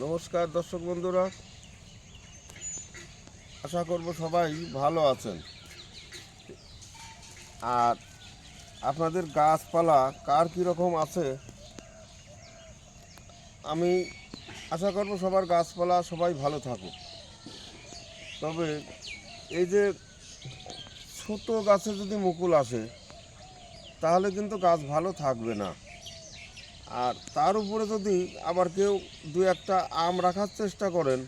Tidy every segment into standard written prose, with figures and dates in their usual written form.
নমস্কার দর্শক বন্ধুরা, আশা করব সবাই ভালো আছেন। আর আপনাদের গাছপালা কার কীরকম আছে, আমি আশা করব সবার গাছপালা সবাই ভালো থাকুক। তবে এই যে ছোট গাছে যদি মুকুল আসে তাহলে কিন্তু গাছ ভালো থাকবে না। আর তার উপরে যদি আবার কেউ দু একটা আম রাখার চেষ্টা করেন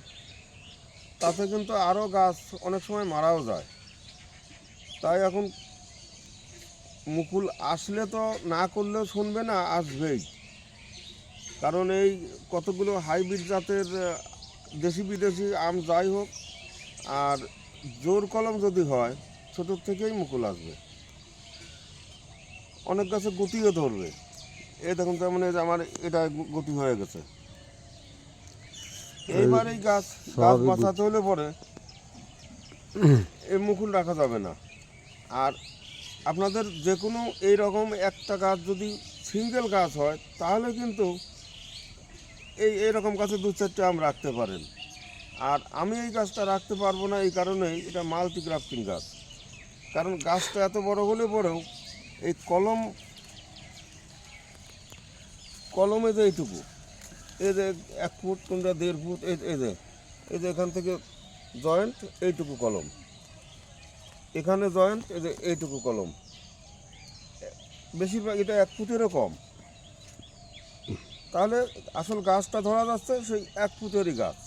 তাতে কিন্তু আরও গাছ অনেক সময় মারাও যায়। তাই এখন মুকুল আসলে তো না করলেও শুনবে না, আসবেই। কারণ এই কতগুলো হাইব্রিড জাতের দেশি বিদেশি আম যাই হোক, আর জোর কলম যদি হয় ছোটোর থেকেই মুকুল আসবে। অনেক গাছে গুটিও ধরবে। এই দেখুন, তেমন এই যে আমার এটা গুটি হয়ে গেছে। এইবার এই গাছ বাঁচাতে হলে পরে এই মুকুল রাখা যাবে না। আর আপনাদের যে কোনো এইরকম একটা গাছ যদি সিঙ্গেল গাছ হয় তাহলে কিন্তু এইরকম গাছে দু চারটে আম রাখতে পারেন। আর আমি এই গাছটা রাখতে পারবো না, এই কারণেই এটা মাল্টি গ্রাফটিং গাছ। কারণ গাছটা এত বড় হলে পরেও এই কলমে যে এইটুকু, এই যে 1 ফুট কিংবা 1.5 ফুট, এই যে এখান থেকে জয়েন্ট এইটুকু কলম, এখানে জয়েন্ট, এই যে এইটুকু কলম, বেশিরভাগ এটা 1 ফুটেরও কম। তাহলে আসল গাছটা ধরা যাচ্ছে সেই 1 ফুটেরই গাছ,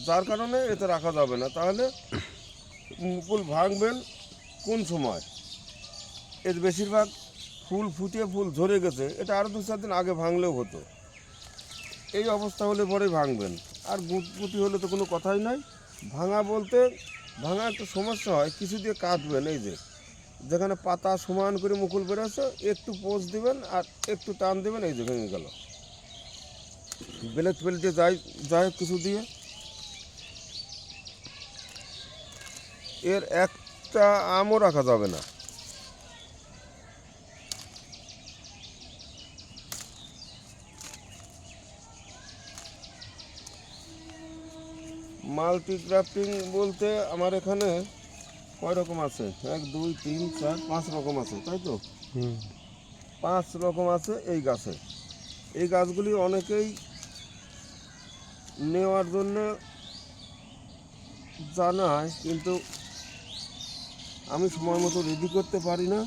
যার কারণে এতে রাখা যাবে না। তাহলে মুকুল ভাঙবেন কোন সময়? এর বেশিরভাগ ফুল ফুটিয়ে ফুল ঝরে গেছে, এটা আরও 2-4 দিন আগে ভাঙলেও হতো। এই অবস্থা হলে পরেই ভাঙবেন। আর গুটি হলে তো কোনো কথাই নাই। ভাঙা একটা সমস্যা হয়, কিছু দিয়ে কাটবেন। এই যে যেখানে পাতা সমান করে মুকুল বেরোচ্ছে, একটু পোজ দিবেন আর একটু টান দেবেন, এই যে ভেঙে গেল। বেলেট ফেলতে যাই কিছু দিয়ে। এর একটা আমও রাখা যাবে না। মাল্টি গ্রাফটিং বলতে আমার এখানে কয় রকম আছে? 1 2 3 4 5 রকম আছে, তাই তো? 5 রকম আছে এই গাছে। এই গাছগুলি অনেকেই নেওয়ার জন্য জানায়, কিন্তু আমি সময় মতো রেডি করতে পারি না।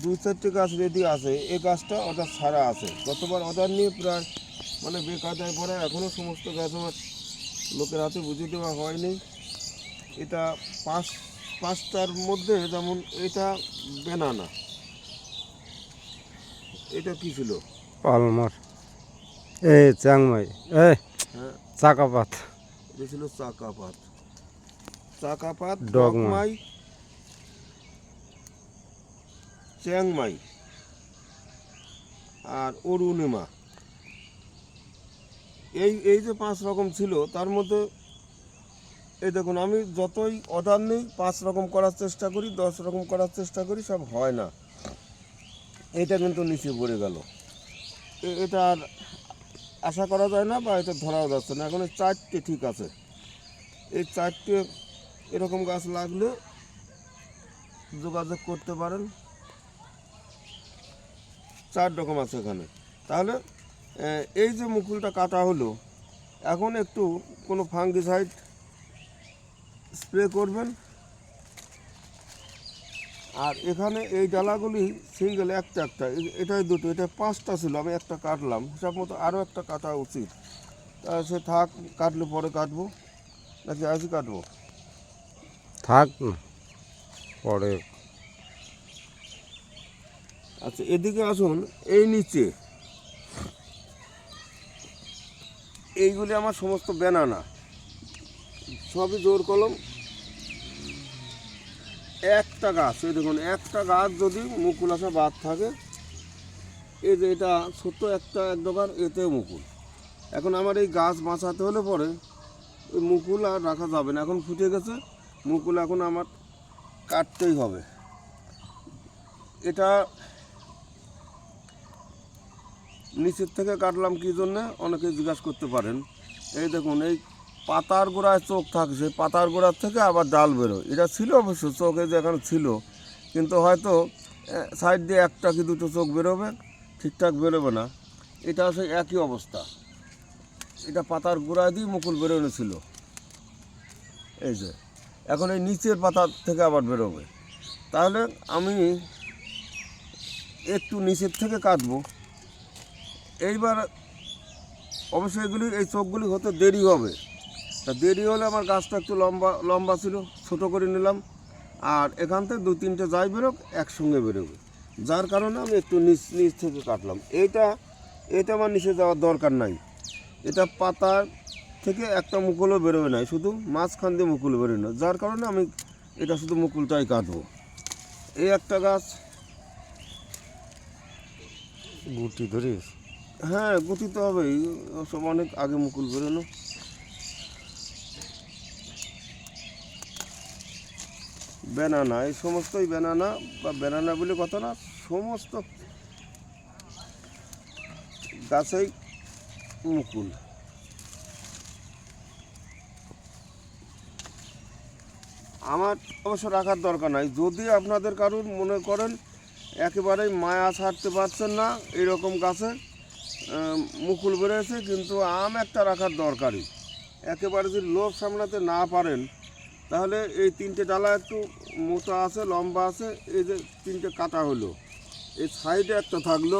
2-4টে গাছ রেডি আছে, এই গাছটা অর্ডার ছাড়া আছে। গতবার অর্ডার নিয়ে প্রায় বেকায়দায় পড়ে এখনও সমস্ত গাছ আমার লোকের হাতে বুঝিয়ে দেওয়া হয়নি। এটা 5টার মধ্যে, যেমন এটা বেনানা, এটা কি ছিল? পালমার, চ্যাংমাই, হ্যাঁ, চাকাপাত, এটা ছিল চাকাপাত, ডগমা, ডগমাই, চ্যাংমাই আর অরুণিমা। এই যে 5 রকম ছিল, তার মধ্যে এই দেখুন, আমি যতই অর্ডার নিই 5 রকম করার চেষ্টা করি, 10 রকম করার চেষ্টা করি, সব হয় না। এটা কিন্তু নিচে পড়ে গেল। এটা আর আশা করা যায় না, বা এটা ধরাও যাচ্ছে না। এখন 4টে ঠিক আছে। এই 4টে এরকম গাছ লাগলে যোগাযোগ করতে পারেন। 4 রকম আছে এখানে। তাহলে এই যে মুকুলটা কাটা হলো, এখন একটু কোনো ফাঙ্গিসাইড স্প্রে করবেন। আর এখানে এই ডালাগুলি সিঙ্গেল একটা, এটাই দুটো, এটা 5টা ছিল, আমি একটা কাটলাম। হিসাব মতো আরও একটা কাটা উচিত। তা সে থাক, কাটলে পরে কাটবো, নাকি আজই কাটবো? থাক না, পরে। আচ্ছা, এদিকে আসুন। এই নিচে এইগুলি আমার সমস্ত বেনানা, সবই জোর কলম। একটা গাছ, এই দেখুন, একটা গাছ যদি মুকুল আসা বাদ থাকে, এই যে এটা ছোট্ট একটা এক ডগার, এতেও মুকুল। এখন আমার এই গাছ বাঁচাতে হলে পরে ওই মুকুল আর রাখা যাবে না। এখন ফুটে গেছে মুকুল, এখন আমার কাটতেই হবে। এটা নিচের থেকে কাটলাম কী জন্যে অনেকে জিজ্ঞাসা করতে পারেন। এই দেখুন, এই পাতার গোড়ায় চোখ থাকছে, পাতার গোড়ার থেকে আবার ডাল বেরোয়। এটা ছিল অবশ্য চোখ, এই যে এখানে ছিল, কিন্তু হয়তো সাইড দিয়ে একটা কি দুটো চোখ বেরোবে, ঠিকঠাক বেরোবে না। এটা হচ্ছে একই অবস্থা, এটা পাতার গোড়ায় দিয়ে মুকুল বেরোনো ছিল। এই যে এখন এই নিচের পাতার থেকে আবার বেরোবে। তাহলে আমি একটু নিচের থেকে কাটবো। এইবার অবশ্যই এই চোখগুলি হতে দেরি হবে। তা দেরি হলে আমার গাছটা একটু লম্বা লম্বা ছিল, ছোটো করে নিলাম। আর এখান থেকে 2-3টে যাই বেরোক একসঙ্গে বেরোবে, যার কারণে আমি একটু নিচ থেকে কাটলাম। এটা আমার নিচে যাওয়ার দরকার নাই। এটা পাতার থেকে একটা মুকুলও বেরোবে না, শুধু মাঝখান দিয়ে মুকুল বেরোয় না, যার কারণে আমি এটা শুধু মুকুলটাই কাটবো। এই একটা গাছ, গুটি ধরিস। হ্যাঁ গুটি তো হবেই, সব অনেক আগে মুকুল বেরোনো। ব্যানানা, এই সমস্তই ব্যানানা, বা ব্যানানা বলে কথা না, সমস্ত গাছেই মুকুল। আমার অবশ্য রাখার দরকার নাই। যদি আপনাদের কারুর মনে করেন একেবারেই মায়া ছাড়তে পারছেন না, এরকম গাছে মুকুল বেরোয়েছে কিন্তু আম একটা রাখার দরকারই, একেবারে যদি লোভ সামলাতে না পারেন, তাহলে এই 3টে ডালা একটু মোটা আছে, লম্বা আছে, এই যে 3টে কাটা হলো, এই সাইডে একটা থাকলো,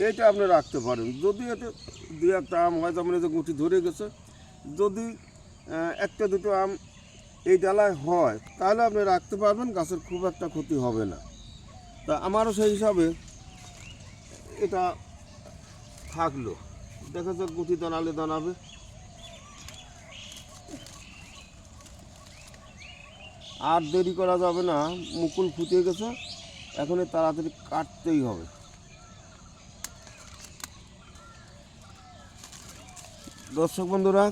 এইটা আপনি রাখতে পারেন। যদি এতে 2-1টা আম হয়, যেমন এই যে গুটি ধরে গেছে, যদি 1-2 আম এই ডালায় হয়, তাহলে আপনি রাখতে পারবেন, গাছের খুব একটা ক্ষতি হবে না। তা আমারও সেই হিসাবে এটা থাকলো, দেখা যাক গুটি দাঁড়ালে দাঁড়াবে। আর দেরি করা যাবে না, মুকুল ফুটে গেছে, এখন তাড়াতাড়ি কাটতেই হবে। দর্শক বন্ধুরা,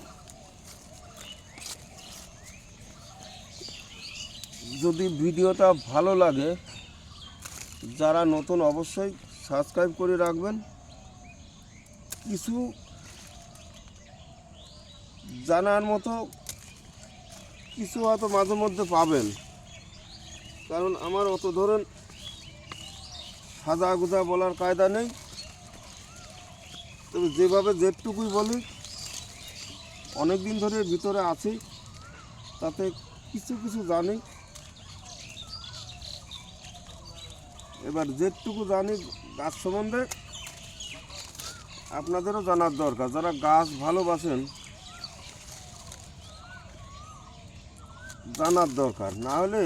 যদি ভিডিওটা ভালো লাগে, যারা নতুন অবশ্যই সাবস্ক্রাইব করে রাখবেন। কিছু জানার মতো কিছু হয়তো মাঝে মধ্যে পাবেন, কারণ আমার অত ধরেন সাজা গুজা বলার কায়দা নেই। তবে যেভাবে যেটুকুই বলি, অনেক দিন ধরে ভিতরে আছি, তাতে কিছু কিছু জানি। এবার যেটুকু জানি গাছ সম্বন্ধে আপনাদেরও জানার দরকার। যারা গাছ ভালোবাসেন, জানার দরকার। না হলে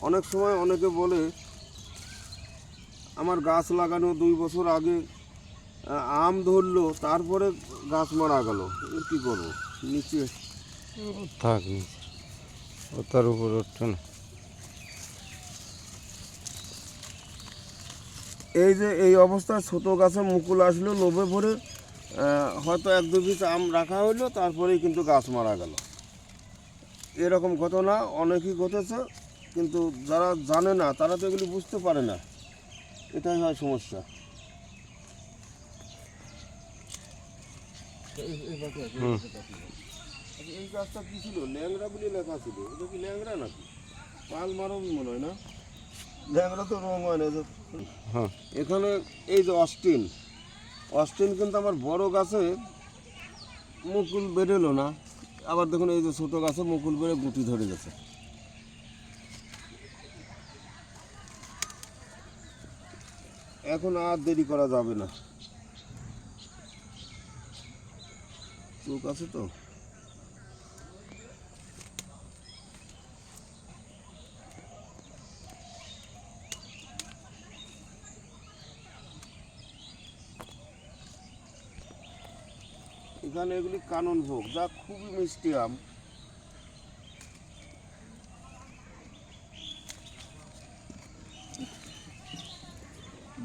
অনেক সময় অনেকে বলে আমার গাছ লাগানো 2 বছর আগে আম ধরলো, তারপরে গাছ মারা গেল, এর কী করবো? নিচে থাক নিচে, ও তার উপর উঠছে না। এই যে এই অবস্থায় ছোটো গাছে মুকুল আসলো, লোভে পড়ে হয়তো 1-2 পিস আম রাখা হলো, তারপরেই কিন্তু গাছ মারা গেল। এরকম ঘটনা অনেকই ঘটেছে, কিন্তু যারা জানে না তারা তো এগুলি বুঝতে পারে না, এটাই হয় সমস্যা। এই গাছটা কি ছিল? ল্যাংড়া বলে লেখা ছিল, এটা কি ল্যাংড়া নাকি? পাল মারবি মনে হয় না, ল্যাংড়া তো রং হয় না। হ্যাঁ, এখানে এই যে অস্টিন কিন্তু আমার বড় গাছে মুকুল বেরোলো না। আবার দেখুন এই যে ছোটো গাছে মুকুল বেড়ে গুটি ধরে গেছে। এখন আর দেরি করা যাবে না, চোখ আছে তো। এখানে এগুলি কানন ভোগ, যা খুবই মিষ্টি আম।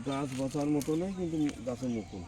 গাছ বাঁচার মতো নেই, কিন্তু গাছে মুকুল।